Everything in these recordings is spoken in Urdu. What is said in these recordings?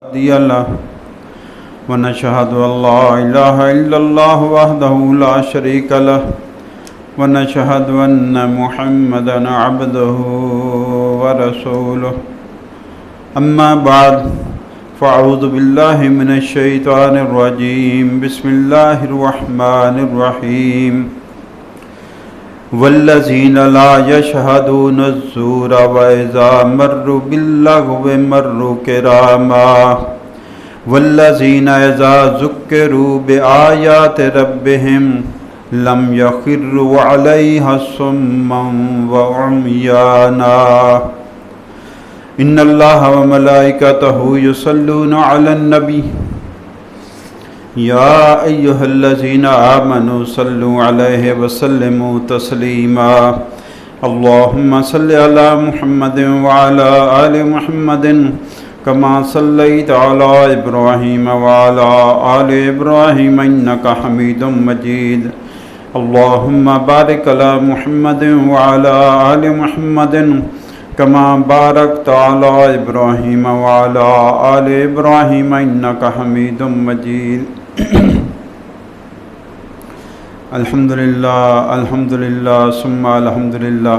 هادي له ونشهد أن لا إله إلا الله وحده لا شريك له ونشهد أن محمدا عبده ورسوله أما بعد فأعوذ بالله من الشيطان الرجيم بسم الله الرحمن الرحيم والذين لا يشهدون الزور وإذا مروا باللغو مروا كراما والذين إذا ذكروا بآيات ربهم لم يخروا عليها صما وعميانا إن الله وملائكته يصلون على النبي يا أيها الذين آمنوا صلوا عليه وسلموا تسليما اللهم صل على محمد وعلى آل محمد كما صليت على إبراهيم وعلى آل إبراهيم إنك حميد مجيد اللهم بارك على محمد وعلى آل محمد كما باركت على إبراهيم وعلى آل إبراهيم إنك حميد مجيد الحمدللہ ثم الحمدللہ۔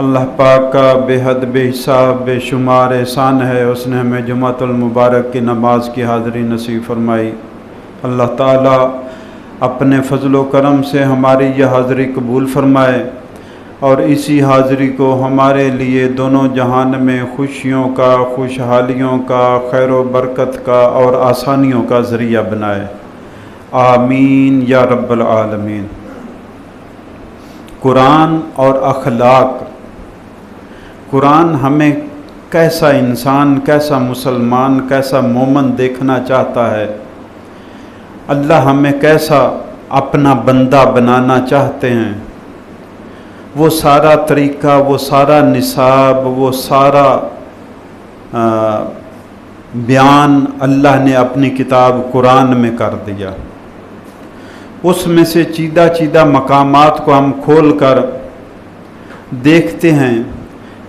اللہ پاک کا بے حد بے حساب بے شمار احسان ہے، اس نے ہمیں جمعۃ المبارک کی نماز کی حاضری نصیب فرمائی۔ اللہ تعالیٰ اپنے فضل و کرم سے ہماری یہ حاضری قبول فرمائے اور اسی حاضری کو ہمارے لیے دونوں جہان میں خوشیوں کا، خوشحالیوں کا، خیر و برکت کا اور آسانیوں کا ذریعہ بنائے، آمین یا رب العالمین۔ قرآن اور اخلاق۔ قرآن ہمیں کیسا انسان، کیسا مسلمان، کیسا مومن دیکھنا چاہتا ہے، اللہ ہمیں کیسا اپنا بندہ بنانا چاہتے ہیں، وہ سارا طریقہ، وہ سارا نصاب، وہ سارا بیان اللہ نے اپنی کتاب قرآن میں کر دیا۔ اس میں سے چیدہ مقامات کو ہم کھول کر دیکھتے ہیں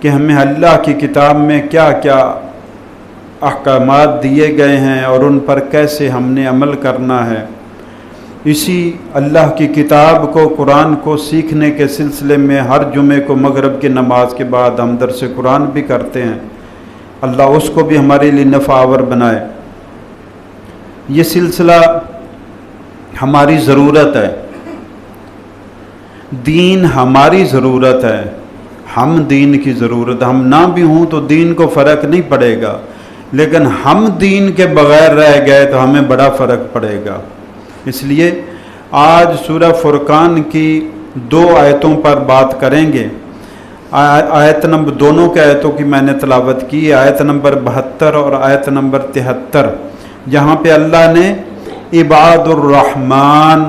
کہ ہمیں اللہ کی کتاب میں کیا کیا احکامات دیے گئے ہیں اور ان پر کیسے ہم نے عمل کرنا ہے۔ اسی اللہ کی کتاب کو، قرآن کو سیکھنے کے سلسلے میں ہر جمعے کو مغرب کی نماز کے بعد ہم درس قرآن بھی کرتے ہیں۔ اللہ اس کو بھی ہمارے لیے نفع آور بنائے۔ یہ سلسلہ ہماری ضرورت ہے، دین ہماری ضرورت ہے، ہم دین کی ضرورت، ہم نہ بھی ہوں تو دین کو فرق نہیں پڑے گا، لیکن ہم دین کے بغیر رہ گئے تو ہمیں بڑا فرق پڑے گا۔ اس لیے آج سورہ فرقان کی 2 آیتوں پر بات کریں گے۔ آیت نمبر، دونوں کے آیتوں کی میں نے تلاوت کی، آیت نمبر 72 اور آیت نمبر 73، جہاں پہ اللہ نے عباد الرحمن،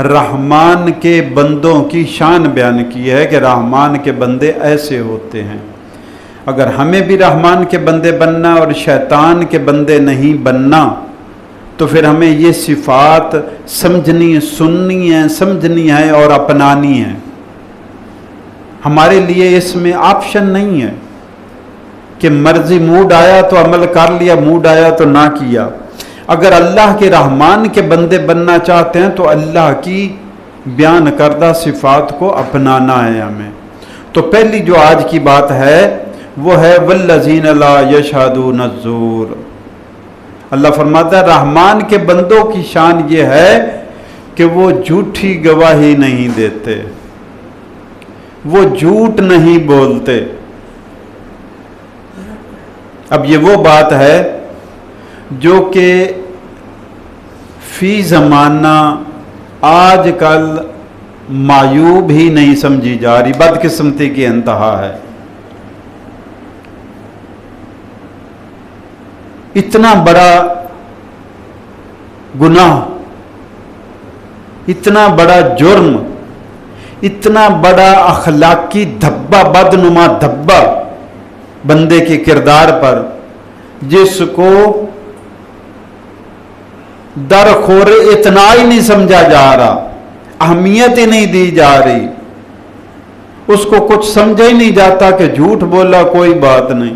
رحمان کے بندوں کی شان بیان کی ہے کہ رحمان کے بندے ایسے ہوتے ہیں۔ اگر ہمیں بھی رحمان کے بندے بننا اور شیطان کے بندے نہیں بننا تو پھر ہمیں یہ صفات سمجھنی، سننی ہے، سمجھنی ہے اور اپنانی ہے۔ ہمارے لیے اس میں آپشن نہیں ہے کہ مرضی موڈ آیا تو عمل کر لیا، موڈ آیا تو نہ کیا۔ اگر اللہ کے رحمان کے بندے بننا چاہتے ہیں تو اللہ کی بیان کردہ صفات کو اپنانا ہے ہمیں۔ تو پہلی جو آج کی بات ہے وہ ہے والذین لا یشہدون الزور۔ اللہ فرماتا ہے رحمان کے بندوں کی شان یہ ہے کہ وہ جھوٹی گواہی نہیں دیتے، وہ جھوٹ نہیں بولتے۔ اب یہ وہ بات ہے جو کہ فی زمانہ آج کل معیوب ہی نہیں سمجھی جا رہی، بدقسمتی کی انتہا ہے۔ اتنا بڑا گناہ، اتنا بڑا جرم، اتنا بڑا اخلاقی دھبا، بدنما دھبا بندے کے کردار پر، جس کو درخور اتنا ہی نہیں سمجھا جا رہا، اہمیت ہی نہیں دی جا رہی، اس کو کچھ سمجھا ہی نہیں جاتا کہ جھوٹ بولا کوئی بات نہیں۔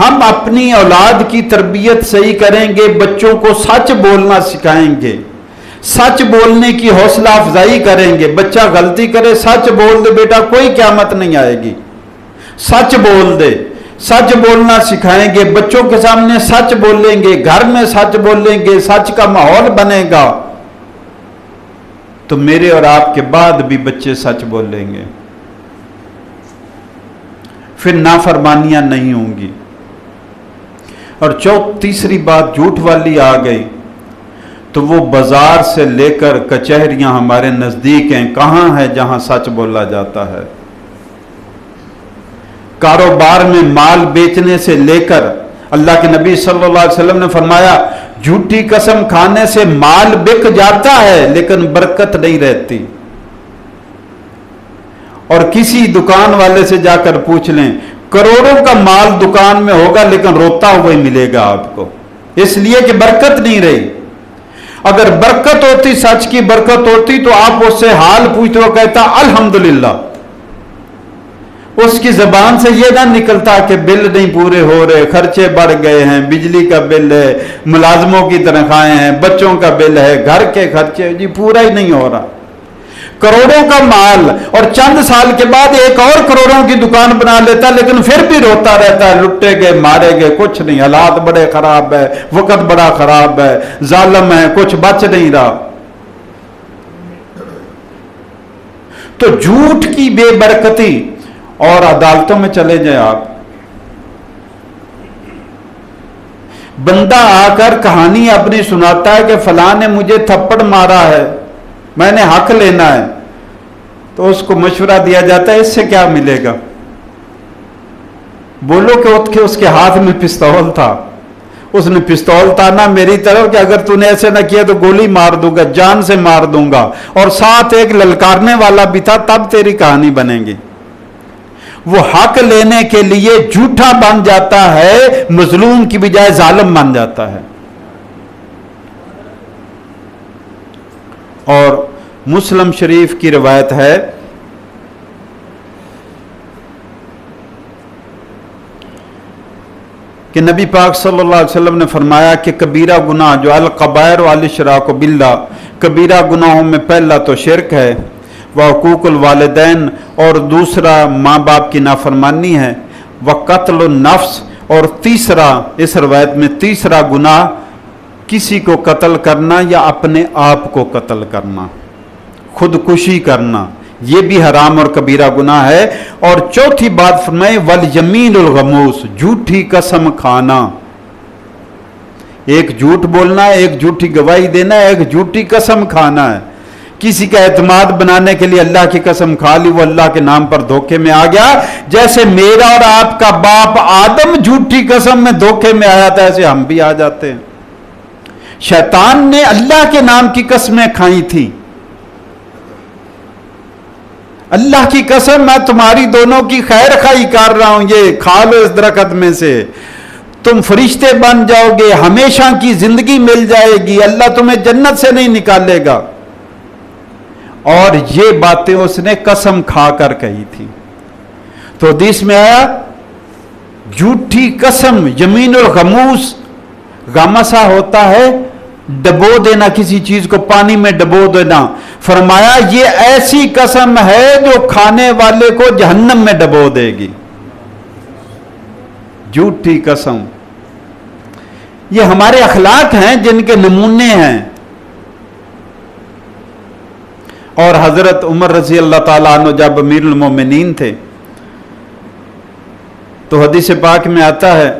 ہم اپنی اولاد کی تربیت صحیح کریں گے، بچوں کو سچ بولنا سکھائیں گے، سچ بولنے کی حوصلہ افزائی کریں گے۔ بچہ غلطی کرے، سچ بول دے بیٹا، کوئی قیامت نہیں آئے گی، سچ بول دے، سچ بولنا سکھائیں گے، بچوں کے سامنے سچ بولیں گے، گھر میں سچ بولیں گے، سچ کا ماحول بنے گا، تو میرے اور آپ کے بعد بھی بچے سچ بولیں گے، پھر نافرمانیاں نہیں ہوں گی۔ اور تیسری بات جھوٹ والی آ گئی تو وہ بازار سے لے کر کچہریاں ہمارے نزدیک ہیں، کہاں ہے جہاں سچ بولا جاتا ہے؟ کاروبار میں مال بیچنے سے لے کر، اللہ کے نبی صلی اللہ علیہ وسلم نے فرمایا جھوٹی قسم کھانے سے مال بک جاتا ہے لیکن برکت نہیں رہتی۔ اور کسی دکان والے سے جا کر پوچھ لیں، کروڑوں کا مال دکان میں ہوگا لیکن روتا ہوا ہی ملے گا آپ کو، اس لیے کہ برکت نہیں رہی۔ اگر برکت ہوتی، سچ کی برکت ہوتی تو آپ اس سے حال پوچھتے ہو، کہتا الحمدللہ۔ اس کی زبان سے یہ نہ نکلتا کہ بل نہیں پورے ہو رہے، خرچے بڑھ گئے ہیں، بجلی کا بل ہے، ملازموں کی تنخواہیں ہیں، بچوں کا بل ہے، گھر کے خرچے، جی پورا ہی نہیں ہو رہا۔ کروڑوں کا مال اور چند سال کے بعد ایک اور کروڑوں کی دکان بنا لیتا، لیکن پھر بھی روتا رہتا ہے، لٹے گئے مارے گئے، کچھ نہیں، حالات بڑے خراب ہے، وقت بڑا خراب ہے، ظالم ہے، کچھ بچ نہیں رہا۔ تو جھوٹ کی بے برکتی، اور عدالتوں میں چلے جائیں آپ، بندہ آ کر کہانی اپنی سناتا ہے کہ فلاں نے مجھے تھپڑ مارا ہے، میں نے حق لینا ہے، تو اس کو مشورہ دیا جاتا ہے اس سے کیا ملے گا؟ بولو کہ اس کے ہاتھ میں پستول تھا، اس نے پستول تانا میری طرف کہ اگر تو نے ایسے نہ کیا تو گولی مار دوں گا، جان سے مار دوں گا، اور ساتھ ایک للکارنے والا بھی تھا، تب تیری کہانی بنے گی۔ وہ حق لینے کے لیے جھوٹا بن جاتا ہے، مظلوم کی بجائے ظالم بن جاتا ہے۔ اور مسلم شریف کی روایت ہے کہ نبی پاک صلی اللہ علیہ وسلم نے فرمایا کہ کبیرہ گناہ جو القبائر والاشراک باللہ، کبیرہ گناہوں میں پہلا تو شرک ہے، وحقوق الوالدین، اور دوسرا ماں باپ کی نافرمانی ہے، وقتل النفس، اور تیسرا، اس روایت میں تیسرا گناہ کسی کو قتل کرنا یا اپنے آپ کو قتل کرنا، خودکشی کرنا، یہ بھی حرام اور کبیرہ گناہ ہے۔ اور چوتھی بات فرمائے والیمین الغموس، جھوٹی قسم کھانا، ایک جھوٹ بولنا ہے، ایک جھوٹی گواہی دینا ہے، ایک جھوٹی قسم کھانا ہے۔ کسی کا اعتماد بنانے کے لیے اللہ کی قسم کھا لی، وہ اللہ کے نام پر دھوکے میں آ گیا۔ جیسے میرا اور آپ کا باپ آدم جھوٹی قسم میں دھوکے میں آیا تھا، ایسے ہم بھی آ جاتے ہیں۔ شیطان نے اللہ کے نام کی قسمیں کھائی تھی، اللہ کی قسم میں تمہاری دونوں کی خیر خواہی کر رہا ہوں، یہ کھا لو اس درخت میں سے، تم فرشتے بن جاؤ گے، ہمیشہ کی زندگی مل جائے گی، اللہ تمہیں جنت سے نہیں نکالے گا۔ اور یہ باتیں اس نے قسم کھا کر کہی تھی۔ تو حدیث میں آیا جھوٹی قسم، یمین الغموس، غمسہ ہوتا ہے ڈبو دینا، کسی چیز کو پانی میں ڈبو دینا، فرمایا یہ ایسی قسم ہے جو کھانے والے کو جہنم میں ڈبو دے گی۔ جھوٹی قسم، یہ ہمارے اخلاق ہیں جن کے نمونے ہیں۔ اور حضرت عمر رضی اللہ تعالیٰ عنہ جب امیر المومنین تھے تو حدیث پاک میں آتا ہے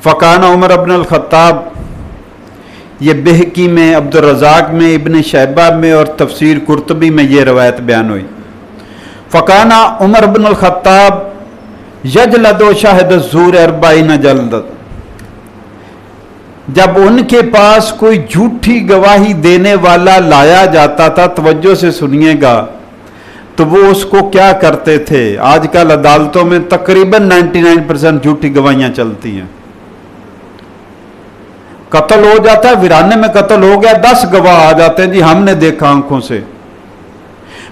فقان عمر ابن الخطاب، یہ بہقی میں، عبد الرزاق میں، ابن شیبہ میں اور تفسیر قرطبی میں یہ روایت بیان ہوئی۔ فقان عمر ابن الخطاب یجلد شاہد الزور 40 جلدت، جب ان کے پاس کوئی جھوٹی گواہی دینے والا لایا جاتا تھا، توجہ سے سنیے گا، تو وہ اس کو کیا کرتے تھے؟ آج کل عدالتوں میں تقریباً 99% جھوٹی گواہیاں چلتی ہیں۔ قتل ہو جاتا ہے، ویرانے میں قتل ہو گیا، 10 گواہ آ جاتے ہیں، جی ہم نے دیکھا آنکھوں سے،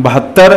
72,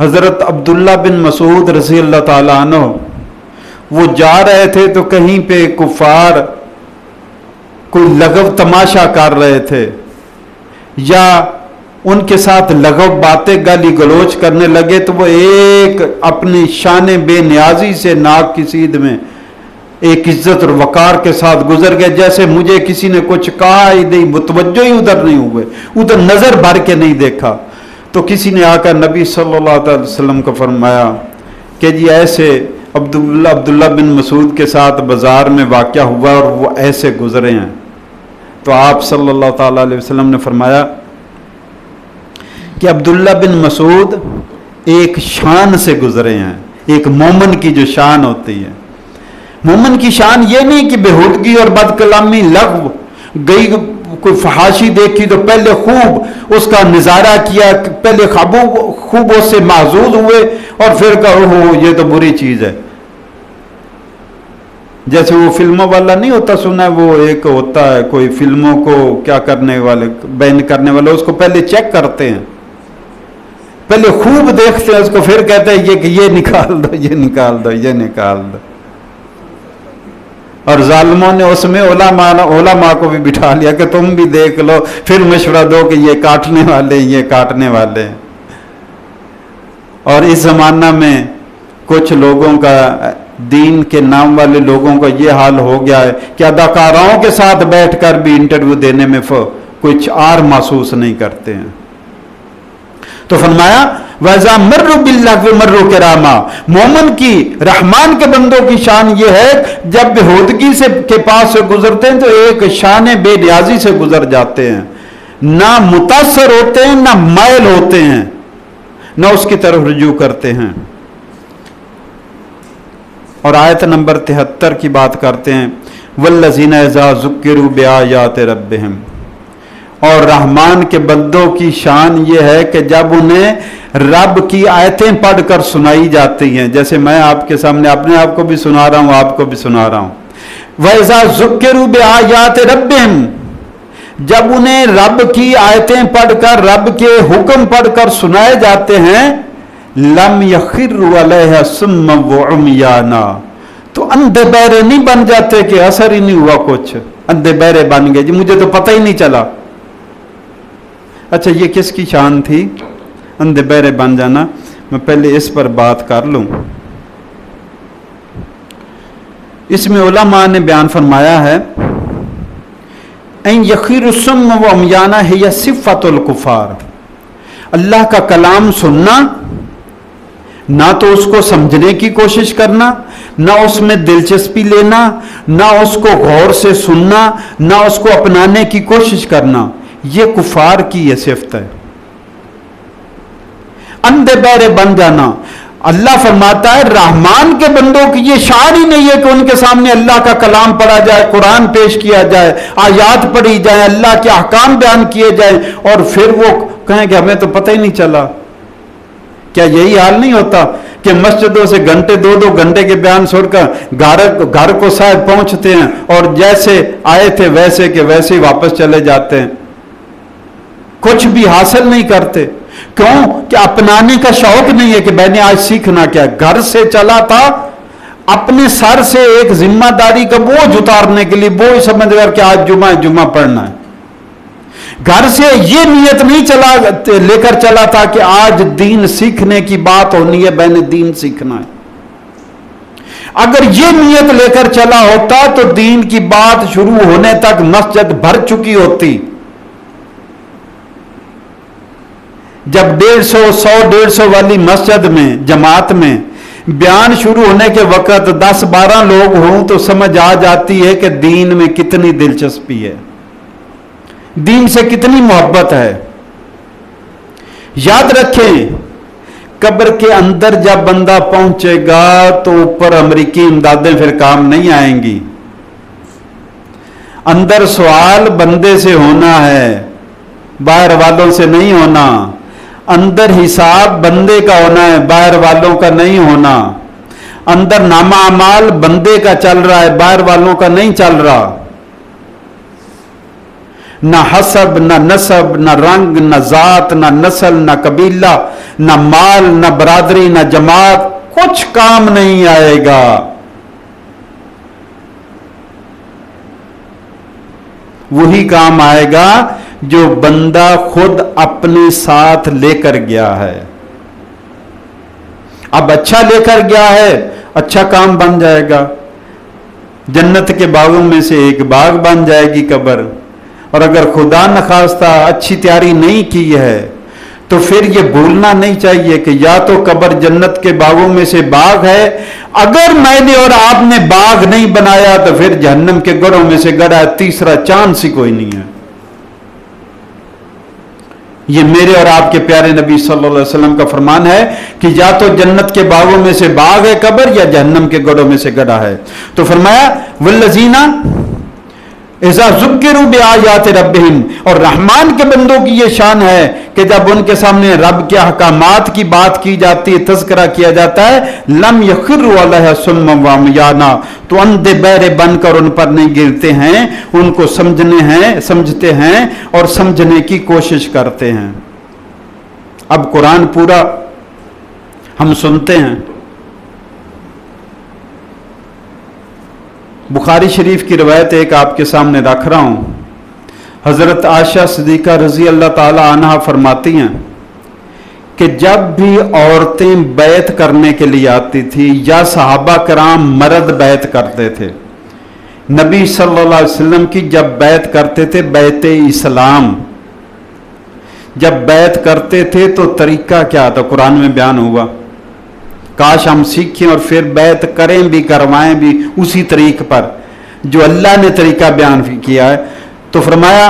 حضرت عبداللہ بن مسعود رضی اللہ تعالیٰ عنہ وہ جا رہے تھے تو کہیں پہ کفار کوئی لغو تماشا کر رہے تھے یا ان کے ساتھ لغو باتیں گالی گلوچ کرنے لگے تو وہ ایک اپنی شان بے نیازی سے ناک کی سیدھ میں ایک عزت اور وقار کے ساتھ گزر گئے، جیسے مجھے کسی نے کچھ کہا ہی نہیں، متوجہ ہی ادھر نہیں ہوئے، ادھر نظر بھر کے نہیں دیکھا۔ تو کسی نے آ کر نبی صلی اللہ علیہ وسلم کو فرمایا کہ جی ایسے عبداللہ بن مسعود کے ساتھ بازار میں واقعہ ہوا اور وہ ایسے گزرے ہیں۔ تو آپ صلی اللہ تعالیٰ علیہ وسلم نے فرمایا کہ عبداللہ بن مسعود ایک شان سے گزرے ہیں، ایک مومن کی جو شان ہوتی ہے۔ مومن کی شان یہ نہیں کہ بےہودگی اور بد کلامی لغو گئی، کوئی فحاشی دیکھی تو پہلے خوب اس کا نظارہ کیا، پہلے خوب اس سے محظوظ ہوئے اور پھر کہو یہ تو بری چیز ہے۔ جیسے وہ فلموں والا نہیں ہوتا، سنا ہے وہ ایک ہوتا ہے کوئی فلموں کو کیا کرنے والے، بین کرنے والے، اس کو پہلے چیک کرتے ہیں، پہلے خوب دیکھتے ہیں اس کو، پھر کہتے ہیں یہ نکال دو، یہ نکال دو، یہ نکال دو۔ اور ظالموں نے اس میں علماء کو بھی بٹھا لیا کہ تم بھی دیکھ لو، پھر مشورہ دو کہ یہ کاٹنے والے، یہ کاٹنے والے۔ اور اس زمانہ میں کچھ لوگوں کا، دین کے نام والے لوگوں کا یہ حال ہو گیا ہے کہ اداکاراؤں کے ساتھ بیٹھ کر بھی انٹرویو دینے میں کچھ آر محسوس نہیں کرتے ہیں۔ تو فرمایا وَإِذَا مَرُّوا بِاللَّغْوِ مَرُّوا كِرَامًا، مومن کی، رحمان کے بندوں کی شان یہ ہے جب بےہودگی کے پاس سے گزرتے ہیں تو ایک شان بے نیازی سے گزر جاتے ہیں، نہ متاثر ہوتے ہیں، نہ مائل ہوتے ہیں، نہ اس کی طرف رجوع کرتے ہیں۔ اور آیت نمبر 73 کی بات کرتے ہیں وَالَّذِينَ إِذَا ذُكِّرُوا بِآيَاتِ رَبِّهِمْ، اور رحمان کے بندوں کی شان یہ ہے کہ جب انہیں رب کی آیتیں پڑھ کر سنائی جاتی ہیں، جیسے میں آپ کے سامنے اپنے آپ کو بھی سنا رہا ہوں، آپ کو بھی سنا رہا ہوں، وَإِذَا ذُكِّرُوا بِآيَاتِ رَبِّهِمْ، جب انہیں رب کی آیتیں پڑھ کر، رب کے حکم پڑھ کر سنائے جاتے ہیں، لم يخروا علیہا صما وعمیانا، تو اندھے بہرے نہیں بن جاتے کہ اثر ہی نہیں ہوا کچھ، اندھے بہرے بن گئے، جی مجھے تو پتہ ہی نہیں چلا۔ اچھا یہ کس کی شان تھی اندھے بہرے بن جانا؟ میں پہلے اس پر بات کر لوں۔ اس میں علماء نے بیان فرمایا ہے ان یخیر الصم و عمیانہ ہی صفت الکفار، اللہ کا کلام سننا، نہ تو اس کو سمجھنے کی کوشش کرنا، نہ اس میں دلچسپی لینا، نہ اس کو غور سے سننا، نہ اس کو اپنانے کی کوشش کرنا، یہ کفار کی یہ صفت ہے، اندھے بہرے بن جانا۔ اللہ فرماتا ہے رحمان کے بندوں کی یہ شان ہی نہیں ہے کہ ان کے سامنے اللہ کا کلام پڑھا جائے، قرآن پیش کیا جائے، آیات پڑھی جائیں، اللہ کے احکام بیان کیے جائیں، اور پھر وہ کہیں کہ ہمیں تو پتہ ہی نہیں چلا۔ کیا یہی حال نہیں ہوتا کہ مسجدوں سے گھنٹے 2-2 گھنٹے کے بیان سن کر گھر کو صاحب پہنچتے ہیں اور جیسے آئے تھے ویسے کے ویسے واپس چلے جاتے ہیں، کچھ بھی حاصل نہیں کرتے؟ کیوں کہ اپنانے کا شوق نہیں ہے کہ میں نے آج سیکھنا کیا۔ گھر سے چلا تھا اپنے سر سے ایک ذمہ داری کا بوجھ اتارنے کے لیے، بوجھ سمجھ کر کہ آج جمعہ پڑھنا ہے۔ گھر سے یہ نیت نہیں لے کر چلا تھا کہ آج دین سیکھنے کی بات ہونی ہے، میں نے دین سیکھنا ہے۔ اگر یہ نیت لے کر چلا ہوتا تو دین کی بات شروع ہونے تک مسجد بھر چکی ہوتی۔ جب 100-150 والی مسجد میں، جماعت میں بیان شروع ہونے کے وقت 10-12 لوگ ہوں تو سمجھ آ جاتی ہے کہ دین میں کتنی دلچسپی ہے، دین سے کتنی محبت ہے۔ یاد رکھیں قبر کے اندر جب بندہ پہنچے گا تو اوپر امریکی امدادیں پھر کام نہیں آئیں گی۔ اندر سوال بندے سے ہونا ہے، باہر والوں سے نہیں ہونا۔ اندر حساب بندے کا ہونا ہے، باہر والوں کا نہیں ہونا۔ اندر نامہ اعمال بندے کا چل رہا ہے، باہر والوں کا نہیں چل رہا۔ نہ حسب، نہ نسب، نہ رنگ، نہ ذات، نہ نسل، نہ قبیلہ، نہ مال، نہ برادری، نہ جماعت، کچھ کام نہیں آئے گا۔ وہی کام آئے گا جو بندہ خود اپنے ساتھ لے کر گیا ہے۔ اب اچھا لے کر گیا ہے، اچھا کام بن جائے گا۔ جنت کے باغوں میں سے ایک باغ بن جائے گی قبر۔ اور اگر خدا نخواستہ اچھی تیاری نہیں کی ہے تو پھر یہ بھولنا نہیں چاہیے کہ یا تو قبر جنت کے باغوں میں سے باغ ہے، اگر میں نے اور آپ نے باغ نہیں بنایا تو پھر جہنم کے گڑھوں میں سے گڑھا تیسرا چانس ہی کوئی نہیں ہے۔ یہ میرے اور آپ کے پیارے نبی صلی اللہ علیہ وسلم کا فرمان ہے کہ یا تو جنت کے باغوں میں سے باغ ہے قبر، یا جہنم کے گڑھوں میں سے گڑھا ہے۔ تو فرمایا والذین اذا ذکروا بآیات ربہم، اور رحمان کے بندوں کی یہ شان ہے کہ جب ان کے سامنے رب کے احکامات کی بات کی جاتی ہے، تذکرہ کیا جاتا ہے، لم یخروا علیہا صما وعمیانا، تو اندھے بہرے بن کر ان پر نہیں گرتے ہیں، ان کو سمجھتے ہیں اور سمجھنے کی کوشش کرتے ہیں۔ اب قرآن پورا ہم سنتے ہیں۔ بخاری شریف کی روایت ایک آپ کے سامنے رکھ رہا ہوں۔ حضرت عائشہ صدیقہ رضی اللہ تعالی عنہا فرماتی ہیں کہ جب بھی عورتیں بیعت کرنے کے لیے آتی تھی یا صحابہ کرام مرد بیعت کرتے تھے، نبی صلی اللہ علیہ وسلم کی جب بیعت کرتے تھے، بیعت اسلام جب بیعت کرتے تھے تو طریقہ کیا تھا؟ قرآن میں بیان ہوا۔ کاش ہم سیکھیں اور پھر بیعت کریں بھی، کروائیں بھی اسی طریقے پر جو اللہ نے طریقہ بیان کیا ہے۔ تو فرمایا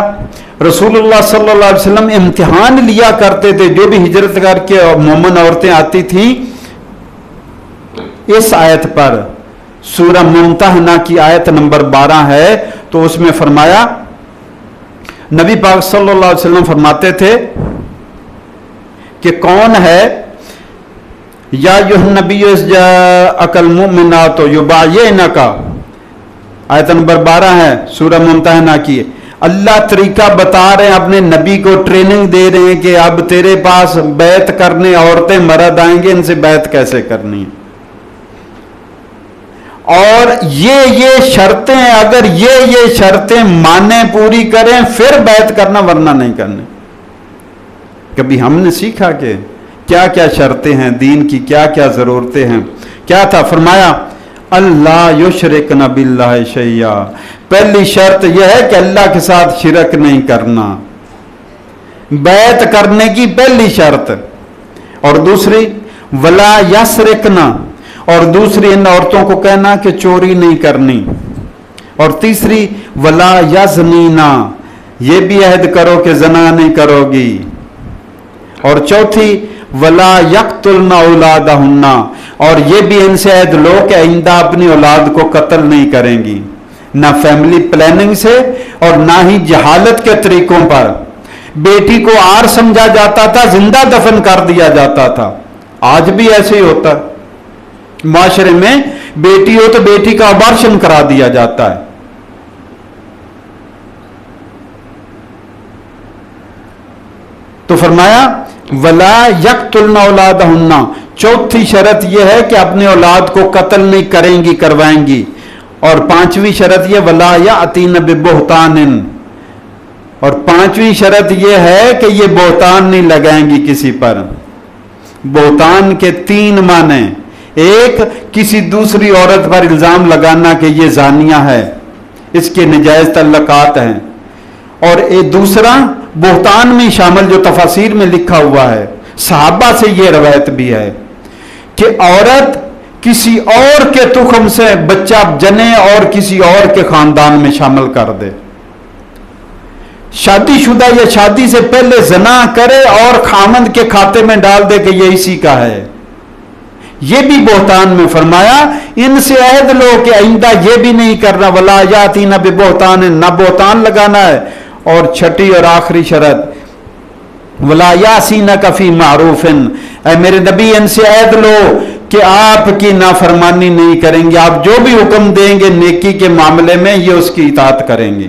رسول اللہ صلی اللہ علیہ وسلم امتحان لیا کرتے تھے، جو بھی ہجرت کر کے مومن عورتیں آتی تھیں، اس آیت پر، سورہ ممتحنہ کی آیت نمبر 12 ہے، تو اس میں فرمایا نبی پاک صلی اللہ علیہ وسلم فرماتے تھے کہ کون ہے یا ایھا النبی اذ جاءک المؤمنات یبایعنک، آیت نمبر 12 ہے سورہ ممتحنہ کی۔ اللہ طریقہ بتا رہے ہیں، اپنے نبی کو ٹریننگ دے رہے ہیں کہ اب تیرے پاس بیعت کرنے عورتیں مرد آئیں گے، ان سے بیعت کیسے کرنی ہے، اور یہ شرطیں، اگر یہ شرطیں مانیں، پوری کریں، پھر بیعت کرنا، ورنہ نہیں کرنے۔ کبھی ہم نے سیکھا کہ کیا کیا شرطیں ہیں دین کی، کیا کیا ضرورتیں ہیں؟ کیا تھا؟ فرمایا اللہ یشرکن باللہ شیئا، پہلی شرط یہ ہے کہ اللہ کے ساتھ شرک نہیں کرنا، بیعت کرنے کی پہلی شرط۔ اور دوسری ولا یسرکنا، اور دوسری ان عورتوں کو کہنا کہ چوری نہیں کرنی۔ اور تیسری ولا یزنینا، یہ بھی عہد کرو کہ زنا نہیں کرو گی۔ اور چوتھی ولا یقتلن اولادہن، اور یہ بھی ان سے عہد لو کہ آئندہ اپنی اولاد کو قتل نہیں کریں گی، نہ فیملی پلاننگ سے اور نہ ہی جہالت کے طریقوں پر۔ بیٹی کو آر سمجھا جاتا تھا، زندہ دفن کر دیا جاتا تھا۔ آج بھی ایسے ہی ہوتا ہے معاشرے میں، بیٹی ہو تو بیٹی کا ابارشن کرا دیا جاتا ہے۔ تو فرمایا ولا یقتلن اولادہن، چوتھی شرط یہ ہے کہ اپنے اولاد کو قتل نہیں کریں گی، کروائیں گی۔ اور پانچویں شرط یہ ولا یاتین ببہتان، اور پانچویں شرط یہ ہے کہ یہ بہتان نہیں لگائیں گی کسی پر۔ بہتان کے 3 معنی، ایک کسی دوسری عورت پر الزام لگانا کہ یہ زانیہ ہے، اس کے نجائز تعلقات ہیں، اور ایک دوسرا بہتان میں شامل جو تفاسیر میں لکھا ہوا ہے، صحابہ سے یہ روایت بھی ہے کہ عورت کسی اور کے تخم سے بچہ جنے اور کسی اور کے خاندان میں شامل کر دے، شادی شدہ یا شادی سے پہلے زنا کرے اور خامند کے کھاتے میں ڈال دے کہ یہ اسی کا ہے، یہ بھی بہتان میں فرمایا ان سے عہد لو کہ آئندہ یہ بھی نہیں کرنا، ولا یاتین ببہتان، نہ بہتان لگانا ہے۔ اور چھٹی اور آخری شرط ولا یاسینک فی معروف، اے میرے نبی ان سے عہد لو کہ آپ کی نافرمانی نہیں کریں گے، آپ جو بھی حکم دیں گے نیکی کے معاملے میں یہ اس کی اطاعت کریں گے۔